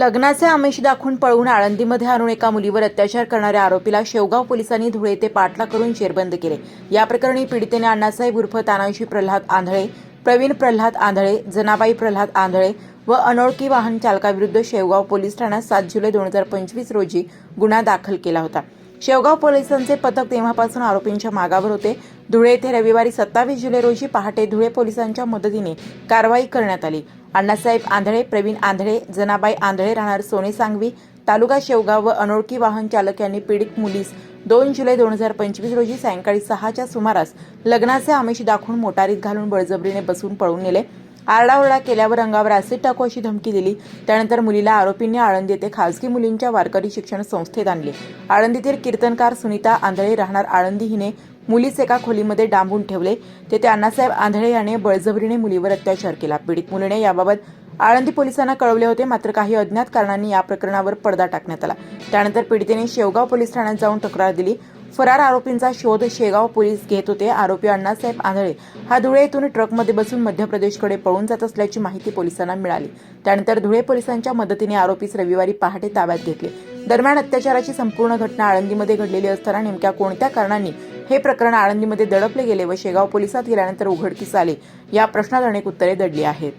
लग्नाचे आमिष दाखवून पळवून आळंदीमध्ये आणून एका मुलीवर अत्याचार करणाऱ्या आरोपीला शेवगाव पोलिसांनी धुळे येथे पाठलाग करून जेरबंद केले। या प्रकरणी पीडितेने अण्णासाहेब उर्फ तानाजी प्रल्हाद आंधळे, प्रवीण प्रल्हाद आंधळे, जनाबाई प्रल्हाद आंधळे व अनोळखी वाहन चालकाविरुद्ध शेवगाव पोलीस ठाण्यात 7 जुलै 2025 रोजी गुन्हा दाखल केला होता। शेवगाव पोलिसांचे पथक तेव्हापासून आरोपींच्या मागावर होते। धुळे येथे रविवारी 27 जुलै रोजी पहाटे धुळे पोलिसांच्या मदतीने कारवाई करण्यात आली। अण्णासाहेब आंधळे, प्रवीण आंधळे, जनाबाई आंधळे राहणार सोने सांगवी, तालुका शेवगाव व अनोळखी वाहन चालक यांनी पीडित मुलीस 2 जुलै 2025 रोजी सायंकाळी 6च्या सुमारास लग्नाचे आमिष दाखवून मोटारीत घालून बळजबरीने बसून पळून नेले। आरडाओरडा केल्यावर अंगावर ऍसिड टाकू अशी धमकी दिली। त्यानंतर मुलीला आरोपींनी आळंदी येथे खासगी मुलींच्या वारकरी शिक्षण संस्थेत आणले। आळंदीतील कीर्तनकार सुनीता आंधळे राहणार आळंदी हिने मुलीस एका खोलीमध्ये डांबून ठेवले। तेथे अण्णासाहेब आंधळे याने बळजबरीने मुलीवर अत्याचार केला। पीडित मुलीने याबाबत आळंदी पोलिसांना कळवले होते, मात्र काही अज्ञात कारणांनी या प्रकरणावर पडदा टाकण्यात आला। त्यानंतर पीडितेने शेवगाव पोलीस ठाण्यात जाऊन तक्रार दिली। फरार आरोपींचा शोध शेगाव पोलीस घेत होते। आरोपी अण्णासाहेब आंधळे हा धुळे येथून ट्रकमध्ये बसून मध्य प्रदेशकडे पळून जात असल्याची माहिती पोलिसांना मिळाली। त्यानंतर धुळे पोलिसांच्या मदतीने आरोपीस रविवारी पहाटे ताब्यात घेतले। दरम्यान अत्याचाराची संपूर्ण घटना आळंदीमध्ये घडलेली असताना नेमक्या कोणत्या कारणांनी हे प्रकरण आळंदीमध्ये दडपले गेले व शेगाव पोलिसात गेल्यानंतर उघडकीस आले, या प्रश्नात अनेक उत्तरे दडली आहेत।